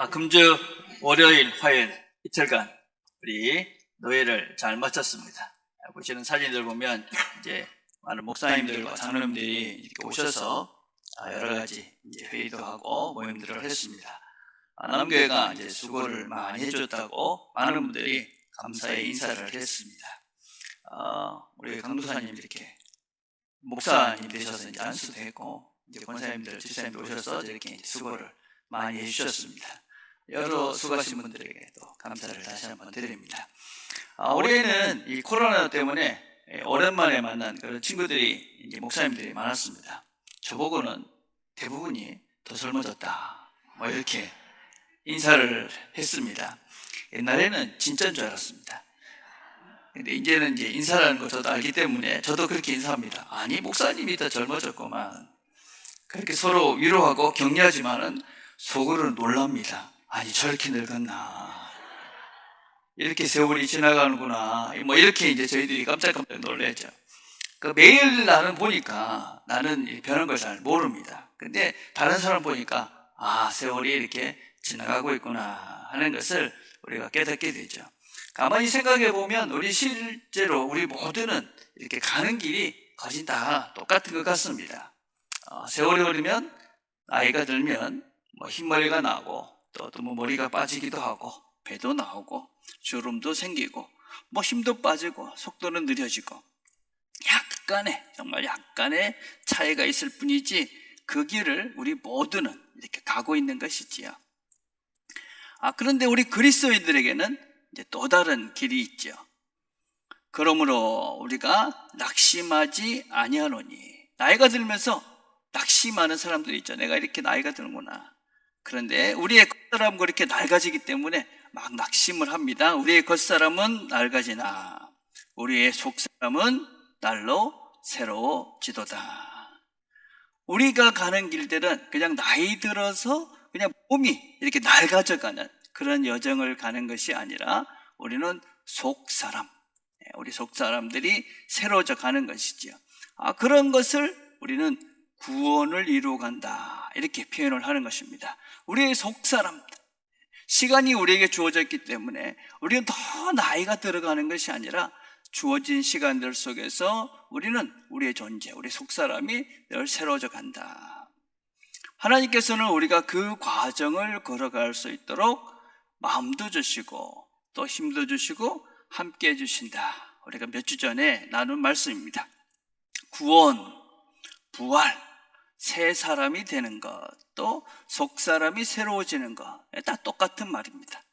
금주 월요일, 화요일 이틀간 우리 노예를 잘 마쳤습니다. 보시는 사진들 보면 이제 많은 목사님들과 장로님들이 이렇게 오셔서 여러 가지 이제 회의도 하고 모임들을 했습니다. 남교회가 이제 수고를 많이 해줬다고 많은 분들이 감사의 인사를 했습니다. 우리 강도사님 이렇게 목사님 되셔서 이제 안수도 했고 이제 권사님들, 집사님들 오셔서 이렇게 수고를 많이 해주셨습니다. 여러 수고하신 분들에게 또 감사를 다시 한번 드립니다. 올해는 이 코로나 때문에 오랜만에 만난 그런 친구들이 이제 목사님들이 많았습니다. 저보고는 대부분이 더 젊어졌다 뭐 이렇게 인사를 했습니다. 옛날에는 진짜인 줄 알았습니다. 근데 이제는 이제 인사라는 거 저도 알기 때문에 저도 그렇게 인사합니다. 아니 목사님이 더 젊어졌구만. 그렇게 서로 위로하고 격려하지만은 속으로는 놀랍니다. 아니 저렇게 늙었나, 이렇게 세월이 지나가는구나, 뭐 이렇게 이제 저희들이 깜짝깜짝 놀라죠. 매일 나는 보니까 나는 변한 걸 잘 모릅니다. 근데 다른 사람 보니까 세월이 이렇게 지나가고 있구나 하는 것을 우리가 깨닫게 되죠. 가만히 생각해 보면 우리 실제로 우리 모두는 이렇게 가는 길이 거진 다 똑같은 것 같습니다. 세월이 흐르면 나이가 들면 뭐 흰머리가 나고 또 뭐 머리가 빠지기도 하고 배도 나오고 주름도 생기고 뭐 힘도 빠지고 속도는 느려지고 정말 약간의 차이가 있을 뿐이지 그 길을 우리 모두는 이렇게 가고 있는 것이지요. 그런데 우리 그리스도인들에게는 이제 또 다른 길이 있죠. 그러므로 우리가 낙심하지 아니하노니. 나이가 들면서 낙심하는 사람들이 있죠. 내가 이렇게 나이가 드는구나. 그런데 우리의 겉사람은 그렇게 낡아지기 때문에 막 낙심을 합니다. 우리의 겉사람은 낡아지나 우리의 속사람은 날로 새로워지도다. 우리가 가는 길들은 그냥 나이 들어서 그냥 몸이 이렇게 낡아져가는 그런 여정을 가는 것이 아니라 우리는 속사람, 우리 속사람들이 새로워져 가는 것이지요. 그런 것을 우리는 구원을 이루어 간다 이렇게 표현을 하는 것입니다. 우리의 속사람, 시간이 우리에게 주어졌기 때문에 우리는 더 나이가 들어가는 것이 아니라 주어진 시간들 속에서 우리는 우리의 존재, 우리 속사람이 늘 새로워져 간다. 하나님께서는 우리가 그 과정을 걸어갈 수 있도록 마음도 주시고 또 힘도 주시고 함께 해주신다. 우리가 몇 주 전에 나눈 말씀입니다. 구원, 부활, 새 사람이 되는 것, 또 속사람이 새로워지는 것, 다 똑같은 말입니다.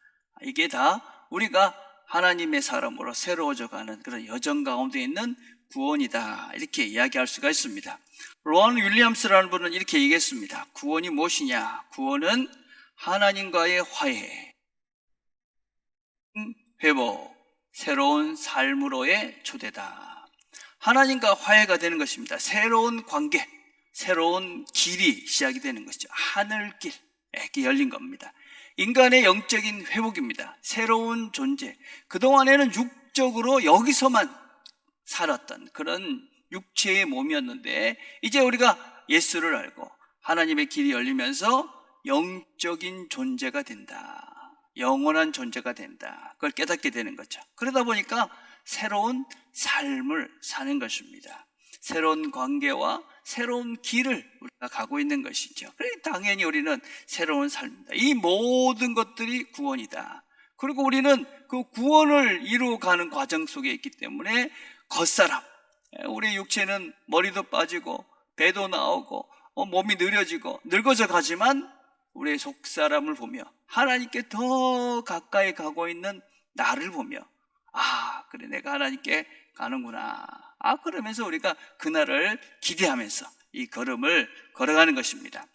이게 다 우리가 하나님의 사람으로 새로워져 가는 그런 여정 가운데 있는 구원이다 이렇게 이야기할 수가 있습니다. 로안 윌리엄스라는 분은 이렇게 얘기했습니다. 구원이 무엇이냐? 구원은 하나님과의 화해, 회복, 새로운 삶으로의 초대다. 하나님과 화해가 되는 것입니다. 새로운 관계, 새로운 길이 시작이 되는 것이죠. 하늘길, 이렇게 열린 겁니다. 인간의 영적인 회복입니다. 새로운 존재. 그동안에는 육적으로 여기서만 살았던 그런 육체의 몸이었는데 이제 우리가 예수를 알고 하나님의 길이 열리면서 영적인 존재가 된다. 영원한 존재가 된다. 그걸 깨닫게 되는 거죠. 그러다 보니까 새로운 삶을 사는 것입니다. 새로운 관계와 새로운 길을 우리가 가고 있는 것이죠. 그러니까 당연히 우리는 새로운 삶입니다. 이 모든 것들이 구원이다. 그리고 우리는 그 구원을 이루어가는 과정 속에 있기 때문에 겉사람, 우리 육체는 머리도 빠지고 배도 나오고 몸이 느려지고 늙어져 가지만 우리의 속사람을 보며 하나님께 더 가까이 가고 있는 나를 보며 그래 내가 하나님께 가는구나. 그러면서 우리가 그날을 기대하면서 이 걸음을 걸어가는 것입니다.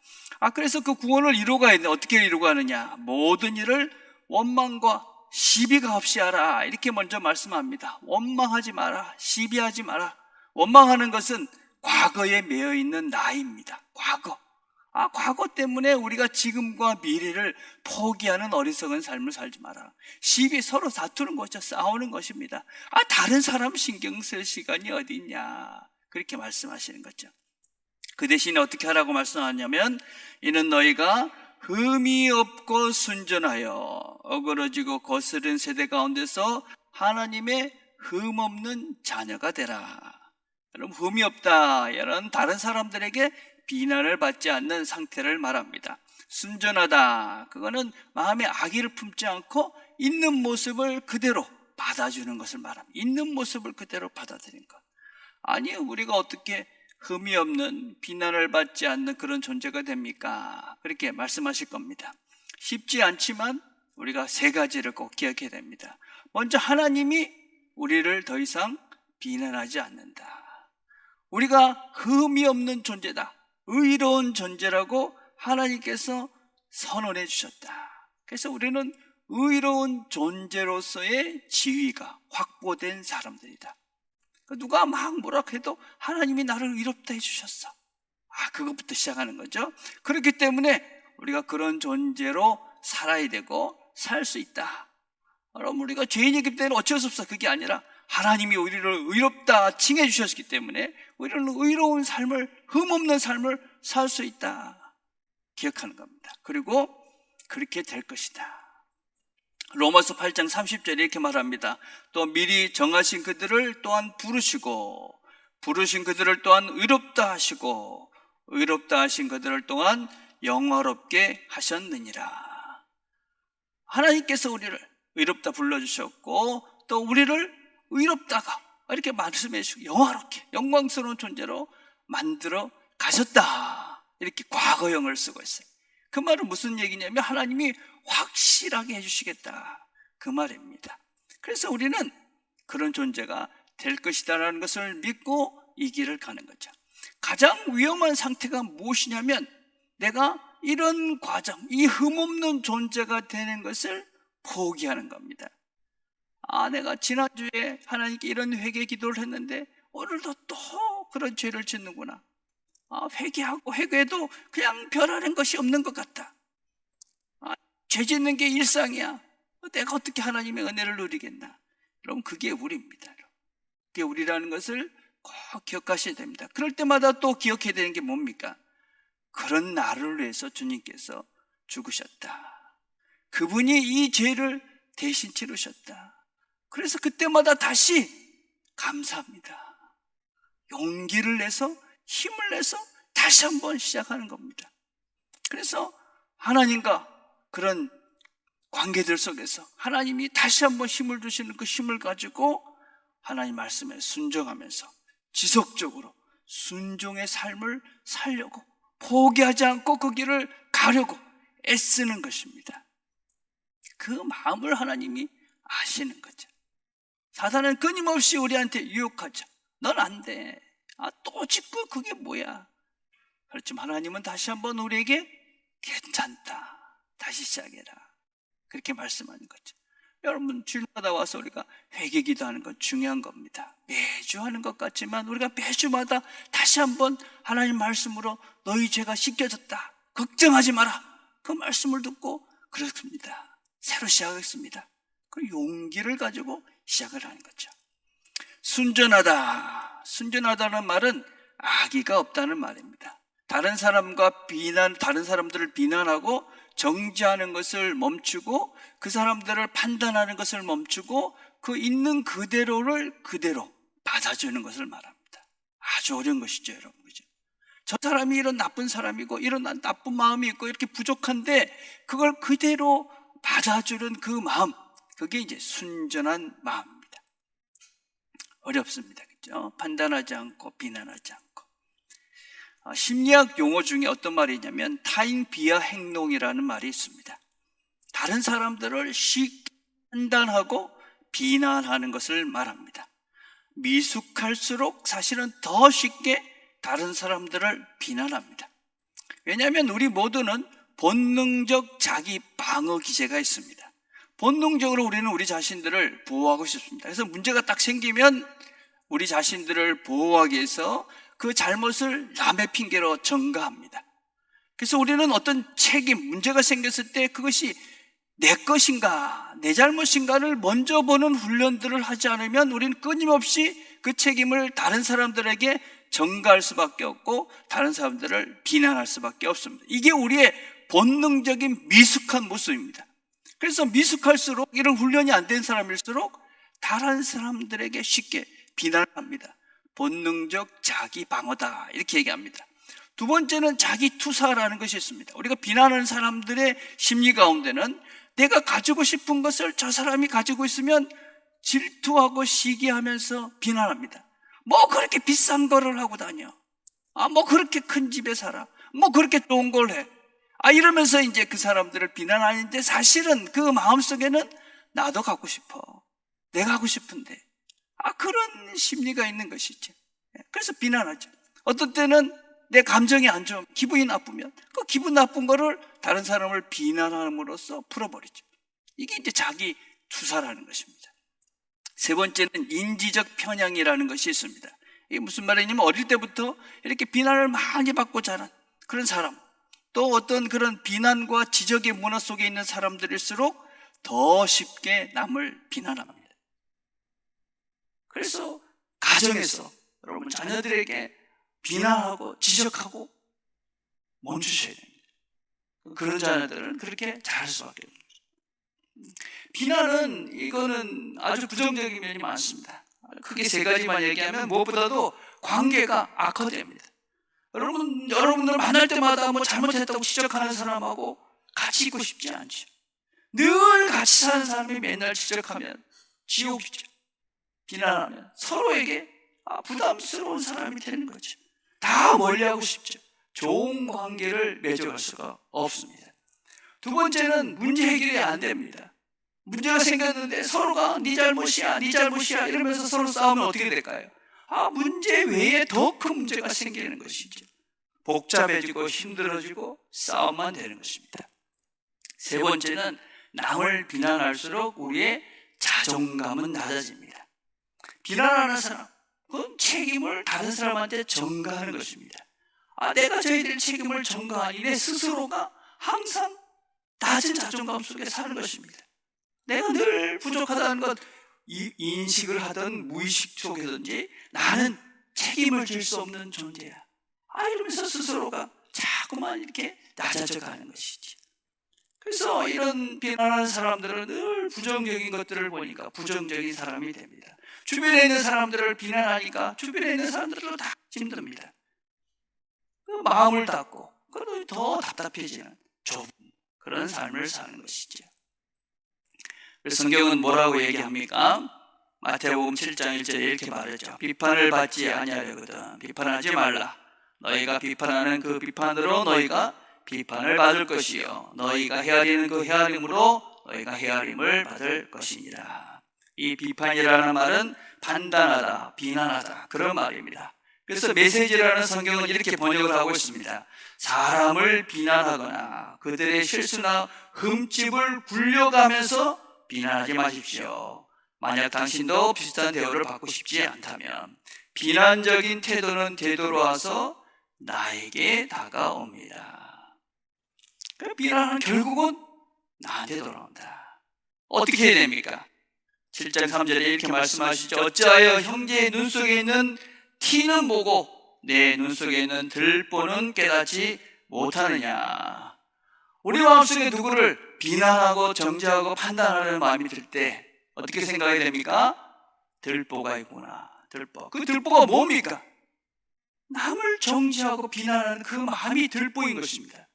그래서 그 구원을 이루어가야 되는데 어떻게 이루어가느냐? 모든 일을 원망과 시비가 없이 하라 이렇게 먼저 말씀합니다. 원망하지 마라, 시비하지 마라. 원망하는 것은 과거에 매여 있는 나입니다. 과거 때문에 우리가 지금과 미래를 포기하는 어리석은 삶을 살지 마라. 시비, 서로 다투는 거죠. 싸우는 것입니다. 다른 사람 신경 쓸 시간이 어디 있냐 그렇게 말씀하시는 거죠. 그 대신에 어떻게 하라고 말씀하냐면 이는 너희가 흠이 없고 순전하여 어그러지고 거스른 세대 가운데서 하나님의 흠 없는 자녀가 되라. 여러분, 흠이 없다, 이런 다른 사람들에게 비난을 받지 않는 상태를 말합니다. 순전하다, 그거는 마음에 악의를 품지 않고 있는 모습을 그대로 받아주는 것을 말합니다. 있는 모습을 그대로 받아들인 것. 아니, 우리가 어떻게 흠이 없는, 비난을 받지 않는 그런 존재가 됩니까? 그렇게 말씀하실 겁니다. 쉽지 않지만 우리가 세 가지를 꼭 기억해야 됩니다. 먼저, 하나님이 우리를 더 이상 비난하지 않는다. 우리가 흠이 없는 존재다, 의로운 존재라고 하나님께서 선언해 주셨다. 그래서 우리는 의로운 존재로서의 지위가 확보된 사람들이다. 누가 막 뭐라 해도 하나님이 나를 의롭다 해주셨어. 그것부터 시작하는 거죠. 그렇기 때문에 우리가 그런 존재로 살아야 되고 살 수 있다. 그럼 우리가 죄인이기 때문에 어쩔 수 없어. 그게 아니라 하나님이 우리를 의롭다 칭해 주셨기 때문에 우리는 의로운 삶을, 흠없는 삶을 살 수 있다 기억하는 겁니다. 그리고 그렇게 될 것이다. 로마서 8장 30절에 이렇게 말합니다. 또 미리 정하신 그들을 또한 부르시고, 부르신 그들을 또한 의롭다 하시고, 의롭다 하신 그들을 또한 영화롭게 하셨느니라. 하나님께서 우리를 의롭다 불러주셨고, 또 우리를 의롭다가 이렇게 말씀해 주시고 영화롭게, 영광스러운 존재로 만들어 가셨다, 이렇게 과거형을 쓰고 있어요. 그 말은 무슨 얘기냐면 하나님이 확실하게 해주시겠다, 그 말입니다. 그래서 우리는 그런 존재가 될 것이다라는 것을 믿고 이 길을 가는 거죠. 가장 위험한 상태가 무엇이냐면 내가 이런 과정, 이 흠없는 존재가 되는 것을 포기하는 겁니다. 내가 지난주에 하나님께 이런 회개 기도를 했는데 오늘도 또 그런 죄를 짓는구나. 회개하고 회개해도 그냥 별하는 것이 없는 것 같다. 죄 짓는 게 일상이야. 내가 어떻게 하나님의 은혜를 누리겠나. 여러분, 그게 우리입니다. 그게 우리라는 것을 꼭 기억하셔야 됩니다. 그럴 때마다 또 기억해야 되는 게 뭡니까? 그런 나를 위해서 주님께서 죽으셨다. 그분이 이 죄를 대신 치르셨다. 그래서 그때마다 다시 감사합니다. 용기를 내서, 힘을 내서 다시 한번 시작하는 겁니다. 그래서 하나님과 그런 관계들 속에서 하나님이 다시 한번 힘을 주시는 그 힘을 가지고 하나님 말씀에 순종하면서 지속적으로 순종의 삶을 살려고, 포기하지 않고 그 길을 가려고 애쓰는 것입니다. 그 마음을 하나님이 아시는 거죠. 사단은 끊임없이 우리한테 유혹하죠. 넌 안 돼. 또 짓고 그게 뭐야. 그렇지만 하나님은 다시 한번 우리에게 괜찮다, 다시 시작해라, 그렇게 말씀하는 거죠. 여러분, 주일마다 와서 우리가 회개 기도하는 건 중요한 겁니다. 매주 하는 것 같지만 우리가 매주마다 다시 한번 하나님 말씀으로 너희 죄가 씻겨졌다, 걱정하지 마라, 그 말씀을 듣고 그렇습니다, 새로 시작하겠습니다, 그 용기를 가지고 시작을 하는 거죠. 순전하다, 순전하다는 말은 악의가 없다는 말입니다. 다른 사람들을 비난하고 정죄하는 것을 멈추고, 그 사람들을 판단하는 것을 멈추고, 그 있는 그대로를 그대로 받아주는 것을 말합니다. 아주 어려운 것이죠, 여러분. 그죠? 저 사람이 이런 나쁜 사람이고 이런 나쁜 마음이 있고 이렇게 부족한데 그걸 그대로 받아주는 그 마음, 그게 이제 순전한 마음입니다. 어렵습니다. 그죠? 판단하지 않고 비난하지 않고. 심리학 용어 중에 어떤 말이 있냐면 타인 비하 행동이라는 말이 있습니다. 다른 사람들을 쉽게 판단하고 비난하는 것을 말합니다. 미숙할수록 사실은 더 쉽게 다른 사람들을 비난합니다. 왜냐하면 우리 모두는 본능적 자기 방어 기제가 있습니다. 본능적으로 우리는 우리 자신들을 보호하고 싶습니다. 그래서 문제가 딱 생기면 우리 자신들을 보호하기 위해서 그 잘못을 남의 핑계로 전가합니다. 그래서 우리는 어떤 책임, 문제가 생겼을 때 그것이 내 것인가, 내 잘못인가를 먼저 보는 훈련들을 하지 않으면 우리는 끊임없이 그 책임을 다른 사람들에게 전가할 수밖에 없고 다른 사람들을 비난할 수밖에 없습니다. 이게 우리의 본능적인 미숙한 모습입니다. 그래서 미숙할수록, 이런 훈련이 안 된 사람일수록 다른 사람들에게 쉽게 비난합니다. 본능적 자기 방어다, 이렇게 얘기합니다. 두 번째는 자기 투사라는 것이 있습니다. 우리가 비난하는 사람들의 심리 가운데는 내가 가지고 싶은 것을 저 사람이 가지고 있으면 질투하고 시기하면서 비난합니다. 뭐 그렇게 비싼 거를 하고 다녀, 뭐 그렇게 큰 집에 살아, 뭐 그렇게 좋은 걸 해, 이러면서 이제 그 사람들을 비난하는데, 사실은 그 마음속에는 나도 갖고 싶어, 내가 하고 싶은데, 그런 심리가 있는 것이죠. 그래서 비난하죠. 어떤 때는 내 감정이 안 좋으면, 기분이 나쁘면 그 기분 나쁜 거를 다른 사람을 비난함으로써 풀어버리죠. 이게 이제 자기 투사라는 것입니다. 세 번째는 인지적 편향이라는 것이 있습니다. 이게 무슨 말이냐면, 어릴 때부터 이렇게 비난을 많이 받고 자란 그런 사람, 또 어떤 그런 비난과 지적의 문화 속에 있는 사람들일수록 더 쉽게 남을 비난합니다. 그래서 가정에서 여러분 자녀들에게 비난하고 지적하고 멈추셔야 됩니다. 그런 자녀들은 그렇게 잘할 수밖에 없습니다. 비난은, 이거는 아주 부정적인 면이 많습니다. 크게 세 가지만 얘기하면, 무엇보다도 관계가 악화됩니다. 여러분들 만날 때마다 뭐 잘못했다고 지적하는 사람하고 같이 있고 싶지 않죠. 늘 같이 사는 사람이 맨날 지적하면 지옥이죠. 비난하면 서로에게 부담스러운 사람이 되는 거죠. 다 멀리하고 싶죠. 좋은 관계를 맺어갈 수가 없습니다. 두 번째는 문제 해결이 안 됩니다. 문제가 생겼는데 서로가 네 잘못이야, 네 잘못이야 이러면서 서로 싸우면 어떻게 될까요? 문제 외에 더 큰 문제가 생기는 것이죠. 복잡해지고 힘들어지고 싸움만 되는 것입니다. 세 번째는 남을 비난할수록 우리의 자존감은 낮아집니다. 비난하는 사람, 그건 책임을 다른 사람한테 전가하는 것입니다. 내가 져야 될 책임을 전가하니 내 스스로가 항상 낮은 자존감 속에 사는 것입니다. 내가 늘 부족하다는 것, 인식을 하던 무의식 속에든지 나는 책임을 질 수 없는 존재야, 이러면서 스스로가 자꾸만 이렇게 낮아져 가는 것이지. 그래서 이런 비난하는 사람들은 늘 부정적인 것들을 보니까 부정적인 사람이 됩니다. 주변에 있는 사람들을 비난하니까 주변에 있는 사람들도 다 힘듭니다. 그 마음을 닫고 더 답답해지는 좁은 그런 삶을 사는 것이죠. 그래서 성경은 뭐라고 얘기합니까? 마태복음 7장 1절에 이렇게 말하죠. 비판을 받지 아니하려거든 비판하지 말라. 너희가 비판하는 그 비판으로 너희가 비판을 받을 것이요 너희가 헤아리는 그 헤아림으로 너희가 헤아림을 받을 것이니라. 이 비판이라는 말은 판단하다, 비난하다, 그런 말입니다. 그래서 메시지라는 성경은 이렇게 번역을 하고 있습니다. 사람을 비난하거나 그들의 실수나 흠집을 굴려가면서 비난하지 마십시오. 만약 당신도 비슷한 대우를 받고 싶지 않다면 비난적인 태도는 되돌아와서 나에게 다가옵니다. 비난은 결국은 나한테 돌아온다. 어떻게 해야 됩니까? 7장 3절에 이렇게 말씀하시죠. 어찌하여 형제의 눈 속에 있는 티는 보고 내 눈 속에 있는 들보는 깨닫지 못하느냐. 우리 마음속에 누구를 비난하고 정죄하고 판단하는 마음이 들 때 어떻게 생각이 됩니까? 들보가 있구나. 들보. 그 들보가 뭡니까? 남을 정죄하고 비난하는 그 마음이 들보인 것입니다.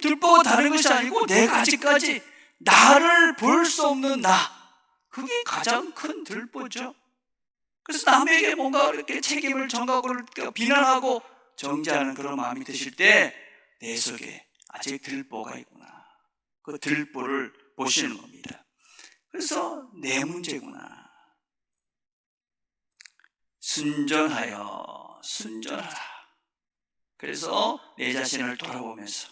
들보가 다른 것이 아니고 내가 아직까지 나를 볼 수 없는 나, 그게 가장 큰 들보죠. 그래서 남에게 뭔가 이렇게 책임을 전가하고 비난하고 정죄하는 그런 마음이 드실 때 내 속에 아직 들보가 있구나. 그 들보를 보시는 겁니다. 그래서 내 문제구나. 순전하라. 그래서 내 자신을 돌아보면서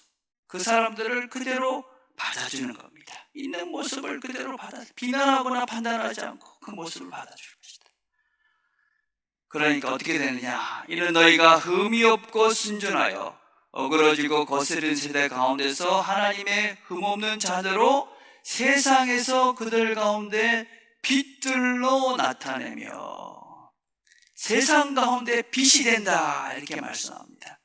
그 사람들을 그대로 받아주는 겁니다. 있는 모습을 그대로 비난하거나 판단하지 않고 그 모습을 받아줄 것이다. 그러니까 어떻게 되느냐? 이는 너희가 흠이 없고 순전하여 어그러지고 거스른 세대 가운데서 하나님의 흠없는 자녀로 세상에서 그들 가운데 빛들로 나타내며 세상 가운데 빛이 된다, 이렇게 말씀합니다.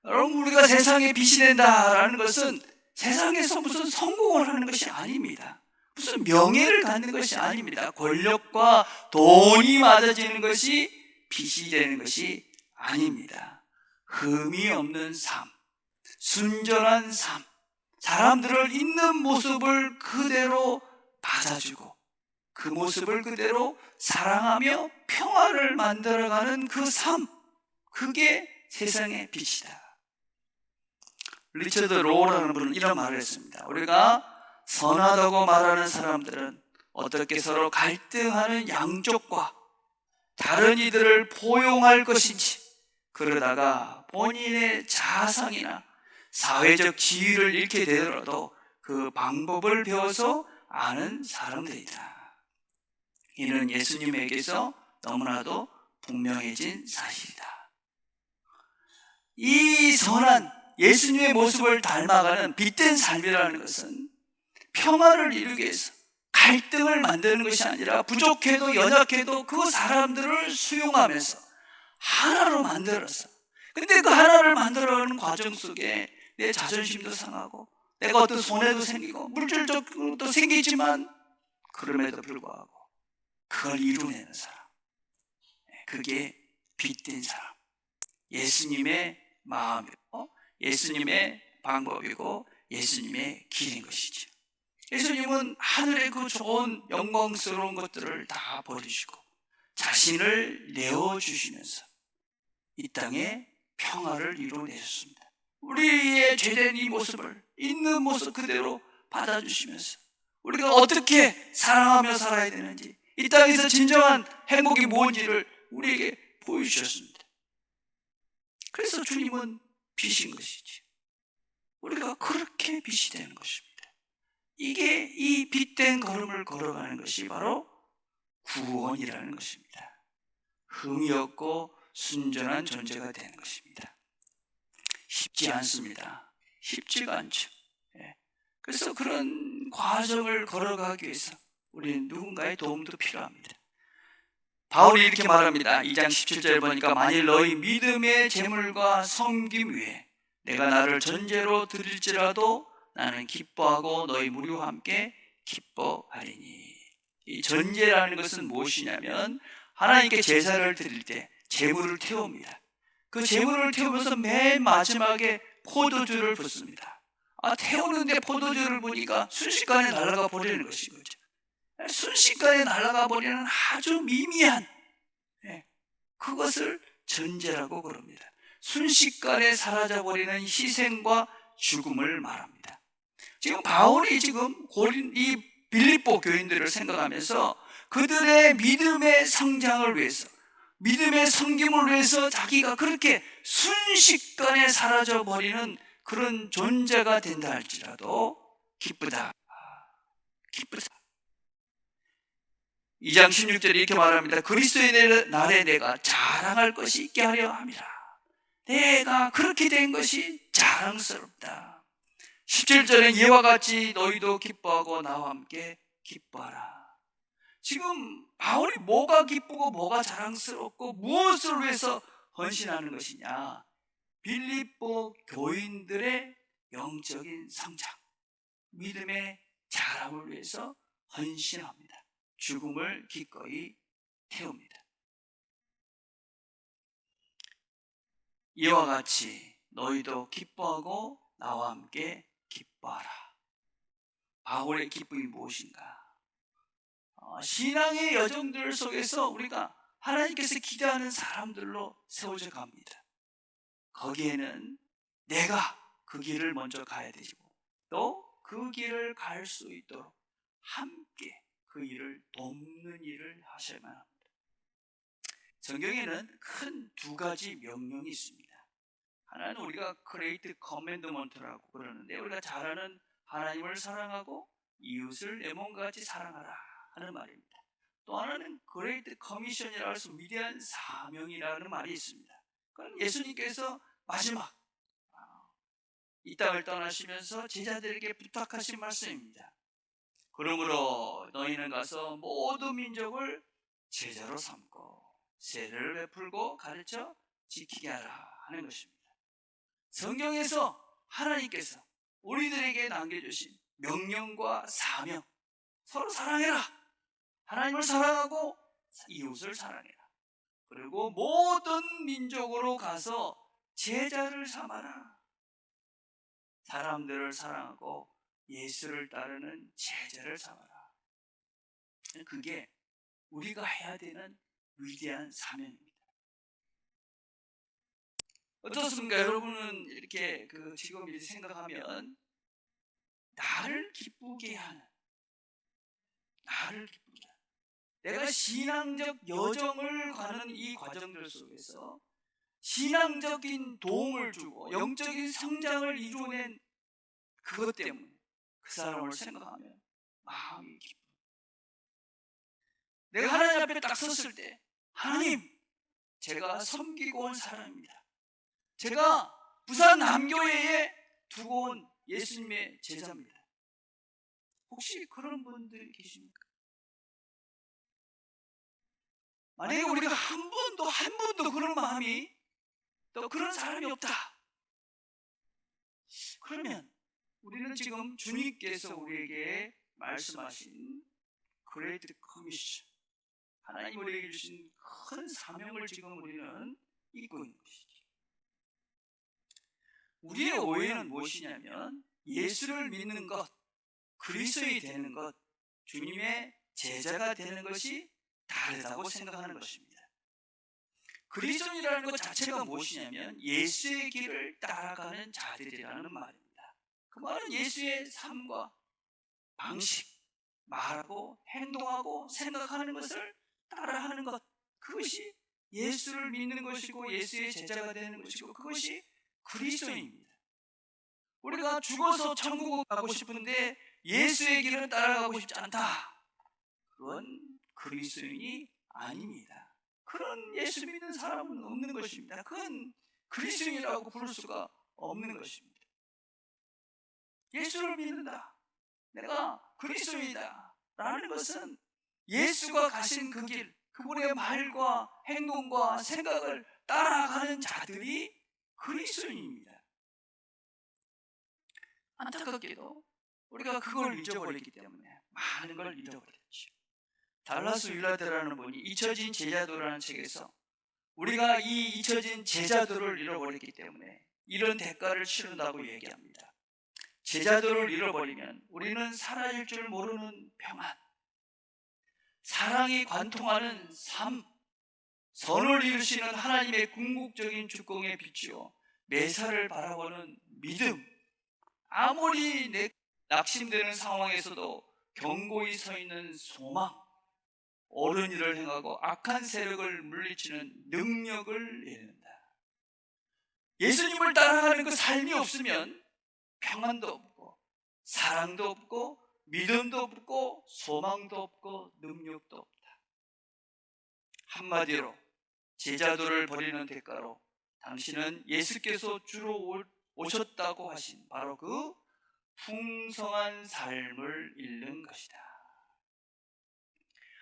여러분, 우리가 세상에 빛이 된다라는 것은 세상에서 무슨 성공을 하는 것이 아닙니다. 무슨 명예를 갖는 것이 아닙니다. 권력과 돈이 맞아지는 것이 빛이 되는 것이 아닙니다. 흠이 없는 삶, 순전한 삶, 사람들을 있는 모습을 그대로 받아주고 그 모습을 그대로 사랑하며 평화를 만들어가는 그 삶, 그게 세상의 빛이다. 리처드 로우라는 분은 이런 말을 했습니다. 우리가 선하다고 말하는 사람들은 어떻게 서로 갈등하는 양쪽과 다른 이들을 포용할 것인지, 그러다가 본인의 자상이나 사회적 지위를 잃게 되더라도 그 방법을 배워서 아는 사람들이다. 이는 예수님에게서 너무나도 분명해진 사실이다. 이 선한 예수님의 모습을 닮아가는 빛된 삶이라는 것은 평화를 이루기 위해서 갈등을 만드는 것이 아니라 부족해도 연약해도 그 사람들을 수용하면서 하나로 만들어서, 근데 그 하나를 만들어가는 과정 속에 내 자존심도 상하고 내가 어떤 손해도 생기고 물질적으로도 생기지만 그럼에도 불구하고 그걸 이루어내는 사람, 그게 빛된 사람, 예수님의 마음이고 예수님의 방법이고 예수님의 길인 것이죠. 예수님은 하늘의 그 좋은 영광스러운 것들을 다 버리시고 자신을 내어주시면서 이 땅에 평화를 이루어내셨습니다. 우리의 죄된 이 모습을 있는 모습 그대로 받아주시면서 우리가 어떻게 사랑하며 살아야 되는지, 이 땅에서 진정한 행복이 무엇인지를 우리에게 보여주셨습니다. 그래서 주님은 빛인 것이지, 우리가 그렇게 빛이 되는 것입니다. 이게 이 빛된 걸음을 걸어가는 것이 바로 구원이라는 것입니다. 흠이 없고 순전한 존재가 되는 것입니다. 쉽지 않습니다. 쉽지가 않죠. 그래서 그런 과정을 걸어가기 위해서 우리는 누군가의 도움도 필요합니다. 바울이 이렇게 말합니다. 2장 17절 보니까 만일 너희 믿음의 재물과 섬김 위에 내가 나를 전제로 드릴지라도 나는 기뻐하고 너희 무리와 함께 기뻐하리니. 이 전제라는 것은 무엇이냐면 하나님께 제사를 드릴 때 제물을 태웁니다. 그 제물을 태우면서 맨 마지막에 포도주를 붓습니다. 태우는데 포도주를 보니까 순식간에 날아가 버리는 것인 거죠. 순식간에 날아가 버리는 아주 미미한 그것을 전제라고 그럽니다. 순식간에 사라져버리는 희생과 죽음을 말합니다. 지금 바울이 이 빌립보 교인들을 생각하면서 그들의 믿음의 성장을 위해서, 믿음의 섬김을 위해서 자기가 그렇게 순식간에 사라져버리는 그런 존재가 된다 할지라도 기쁘다. 2장 16절에 이렇게 말합니다. 그리스도의 날에 내가 자랑할 것이 있게 하려 함이라. 내가 그렇게 된 것이 자랑스럽다. 17절에 이와 같이 너희도 기뻐하고 나와 함께 기뻐하라. 지금 바울이 뭐가 기쁘고 뭐가 자랑스럽고 무엇을 위해서 헌신하는 것이냐? 빌립보 교인들의 영적인 성장, 믿음의 자랑을 위해서 헌신합니다. 죽음을 기꺼이 태웁니다. 이와 같이 너희도 기뻐하고 나와 함께 기뻐하라. 바울의 기쁨이 무엇인가? 신앙의 여정들 속에서 우리가 하나님께서 기대하는 사람들로 세워져 갑니다. 거기에는 내가 그 길을 먼저 가야 되고 또 그 길을 갈 수 있도록 함께 그 일을 돕는 일을 하셔야만 합니다. 성경에는 큰 두 가지 명령이 있습니다. 하나는 우리가 크레이트 커맨드먼트라고 그러는데, 우리가 잘 아는 하나님을 사랑하고 이웃을 내 몸과 같이 사랑하라 하는 말입니다. 또 하나는 그레이트 커미션이라고 해서 위대한 사명이라는 말이 있습니다. 그건 예수님께서 마지막 이 땅을 떠나시면서 제자들에게 부탁하신 말씀입니다. 그러므로 너희는 가서 모든 민족을 제자로 삼고 세례를 베풀고 가르쳐 지키게 하라 하는 것입니다. 성경에서 하나님께서 우리들에게 남겨주신 명령과 사명, 서로 사랑해라. 하나님을 사랑하고 이웃을 사랑해라. 그리고 모든 민족으로 가서 제자를 삼아라. 사람들을 사랑하고 예수를 따르는 제자를 삼아라. 그게 우리가 해야 되는 위대한 사명입니다. 어떻습니까? 여러분은 이렇게 지금 이렇게 생각하면 나를 기쁘게 하는, 내가 신앙적 여정을 가는 이 과정들 속에서 신앙적인 도움을 주고 영적인 성장을 이루어낸 그것 때문에 그 사람을 생각하면 마음이 기뻐. 내가 하나님 앞에 딱 섰을 때, 하나님, 제가 섬기고 온 사람입니다. 제가 부산 남교회에 두고 온 예수님의 제자입니다. 혹시 그런 분들이 계십니까? 만약에 우리가 한 번도 그런 마음이, 또 그런 사람이 없다, 그러면 우리는 지금 주님께서 우리에게 말씀하신 그레이트 커미션, 하나님 우리에게 주신 큰 사명을 지금 우리는 잊고 있는 것이죠. 우리의 오해는 무엇이냐면 예수를 믿는 것, 그리스도인이 되는 것, 주님의 제자가 되는 것이 다르다고 생각하는 것입니다. 그리스도인이라는 것 자체가 무엇이냐면 예수의 길을 따라가는 자들이라는 말입니다. 그 말은 예수의 삶과 방식, 말하고 행동하고 생각하는 것을 따라하는 것, 그것이 예수를 믿는 것이고 예수의 제자가 되는 것이고 그것이 그리스도인입니다. 우리가 죽어서 천국을 가고 싶은데 예수의 길을 따라가고 싶지 않다, 그건 그리스도인이 아닙니다. 그런 예수 믿는 사람은 없는 것입니다. 그건 그리스도인이라고 부를 수가 없는 것입니다. 예수를 믿는다, 내가 그리스도인이다 라는 것은 예수가 가신 그 길, 그분의 말과 행동과 생각을 따라가는 자들이 그리스도인입니다. 안타깝게도 우리가 그걸 잊어버렸기 때문에 많은 걸 잃어버렸죠. 달라스 윌라드라는 분이 잊혀진 제자도라는 책에서 우리가 이 잊혀진 제자도를 잃어버렸기 때문에 이런 대가를 치른다고 얘기합니다. 제자도를 잃어버리면 우리는 사라질 줄 모르는 평안, 사랑이 관통하는 삶, 선을 이루시는 하나님의 궁극적인 주권의 빛이요 매사를 바라보는 믿음, 아무리 낙심되는 상황에서도 견고히 서 있는 소망, 옳은 일을 행하고 악한 세력을 물리치는 능력을 이룬다. 예수님을 따라가는 그 삶이 없으면 평안도 없고 사랑도 없고 믿음도 없고 소망도 없고 능력도 없다. 한마디로 제자도를 버리는 대가로 당신은 예수께서 주로 오셨다고 하신 바로 그 풍성한 삶을 잃는 것이다.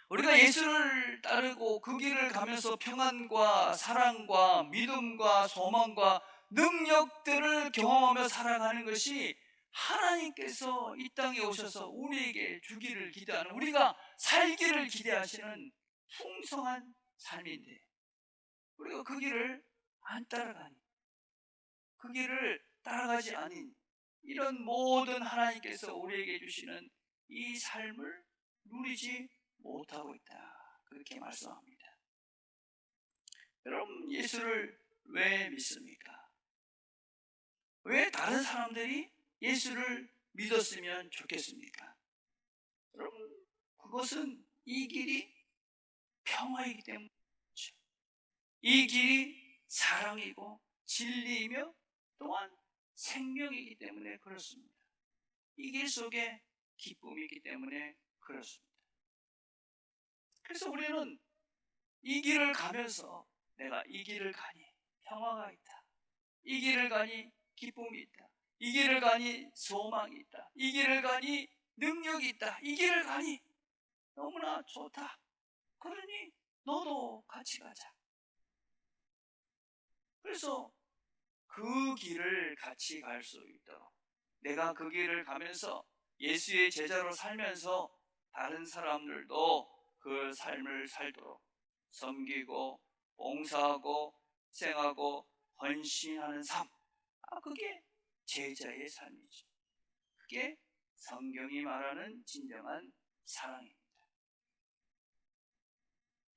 우리가 예수를 따르고 그 길을 가면서 평안과 사랑과 믿음과 소망과 능력들을 경험하며 살아가는 것이 하나님께서 이 땅에 오셔서 우리에게 주기를 기대하는, 우리가 살기를 기대하시는 풍성한 삶인데 우리가 그 길을 안 따라가니, 그 길을 따라가지 않은 이런 모든 하나님께서 우리에게 주시는 이 삶을 누리지 못하고 있다, 그렇게 말씀합니다. 여러분, 예수를 왜 믿습니까? 왜 다른 사람들이 예수를 믿었으면 좋겠습니까? 여러분, 그것은 이 길이 평화이기 때문이죠. 이 길이 사랑이고 진리이며 또한 생명이기 때문에 그렇습니다. 이 길 속에 기쁨이 있기 때문에 그렇습니다. 그래서 우리는 이 길을 가면서 내가 이 길을 가니 평화가 있다, 이 길을 가니 기쁨이 있다, 이 길을 가니 소망이 있다, 이 길을 가니 능력이 있다, 이 길을 가니 너무나 좋다, 그러니 너도 같이 가자. 그래서 그 길을 같이 갈 수 있도록, 내가 그 길을 가면서 예수의 제자로 살면서 다른 사람들도 그 삶을 살도록 섬기고 봉사하고 희생하고 헌신하는 삶, 그게 제자의 삶이죠. 그게 성경이 말하는 진정한 사랑입니다.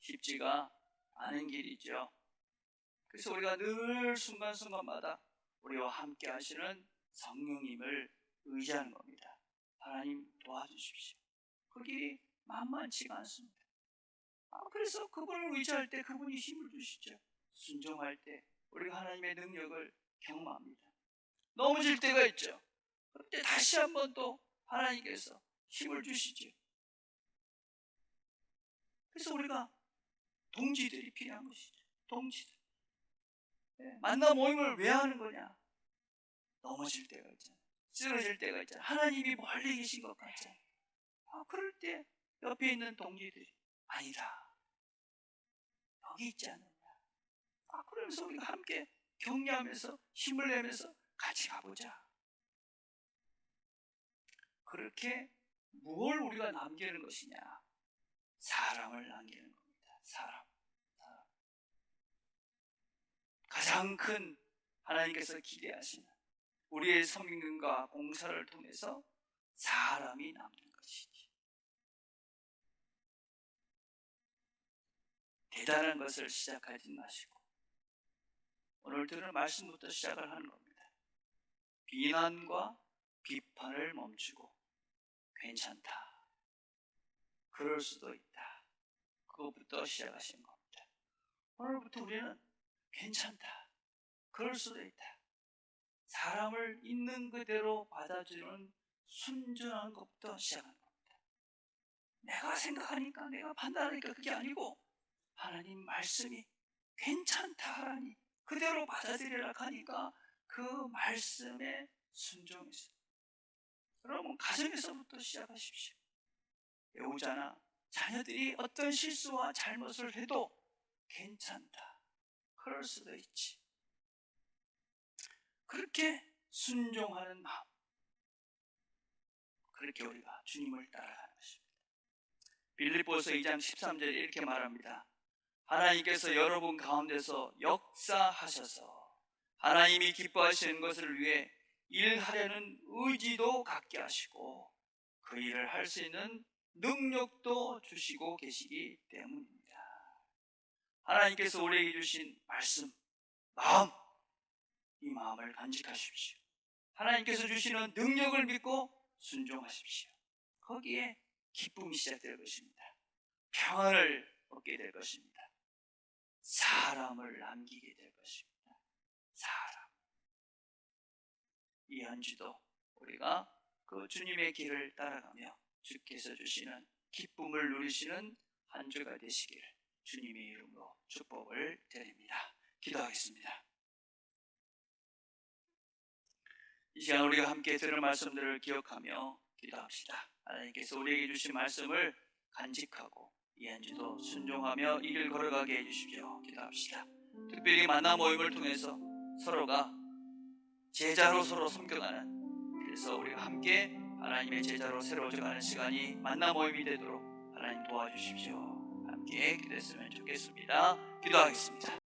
쉽지가 않은 길이죠. 그래서 우리가 늘 순간순간마다 우리와 함께 하시는 성령님을 의지하는 겁니다. 하나님 도와주십시오. 그 길이 만만치가 않습니다. 그래서 그걸 의지할 때 그분이 힘을 주시죠. 순종할 때 우리가 하나님의 능력을 경험합니다. 넘어질 때가 있죠. 그때 다시 한번 또 하나님께서 힘을 주시죠. 그래서 우리가 동지들이 필요한 것이죠. 동지들. 만나 모임을 왜 하는 거냐? 넘어질 때가 있잖아요. 쓰러질 때가 있잖아요. 하나님이 멀리 계신 것 같잖아요. 그럴 때 옆에 있는 동지들이 아니다, 여기 있지 않느냐. 그러면서 우리가 함께 격려하면서 힘을 내면서 같이 가보자. 그렇게 뭘 우리가 남기는 것이냐? 사람을 남기는 겁니다. 사람. 가장 큰 하나님께서 기대하시는 우리의 섬김과 봉사를 통해서 사람이 남는 것이지. 대단한 것을 시작하지 마시고 오늘 들은 말씀부터 시작을 하는 겁니다. 비난과 비판을 멈추고 괜찮다, 그럴 수도 있다, 그것부터 시작하신 겁니다. 오늘부터 우리는 괜찮다, 그럴 수도 있다, 사람을 있는 그대로 받아주는 순전한 것부터 시작하는 겁니다. 내가 생각하니까, 내가 판단하니까 그게 아니고 하나님 말씀이 괜찮다 하라니 그대로 받아들이라 하니까 그 말씀에 순종해서, 여러분 가정에서부터 시작하십시오. 배우자나 자녀들이 어떤 실수와 잘못을 해도 괜찮다, 그럴 수도 있지, 그렇게 순종하는 마음, 그렇게 우리가 주님을 따라가는 것입니다. 빌립보서 2장 13절에 이렇게 말합니다. 하나님께서 여러분 가운데서 역사하셔서 하나님이 기뻐하시는 것을 위해 일하려는 의지도 갖게 하시고 그 일을 할 수 있는 능력도 주시고 계시기 때문입니다. 하나님께서 우리에게 주신 말씀, 마음, 이 마음을 간직하십시오. 하나님께서 주시는 능력을 믿고 순종하십시오. 거기에 기쁨이 시작될 것입니다. 평안을 얻게 될 것입니다. 사람을 남기게 될 것입니다. 사람. 이 한 주도 우리가 그 주님의 길을 따라가며 주께서 주시는 기쁨을 누리시는 한 주가 되시기를 주님의 이름으로 축복을 드립니다. 기도하겠습니다. 이 시간 우리가 함께 들은 말씀들을 기억하며 기도합시다. 하나님께서 우리에게 주신 말씀을 간직하고 이 한 주도 순종하며 이 길 걸어가게 해주십시오. 기도합시다. 특별히 만나 모임을 통해서 서로가 제자로 서로 섬겨가는, 그래서 우리가 함께 하나님의 제자로 새로워져가는 시간이 만나 모임이 되도록 하나님 도와주십시오. 함께 기도했으면 좋겠습니다. 기도하겠습니다.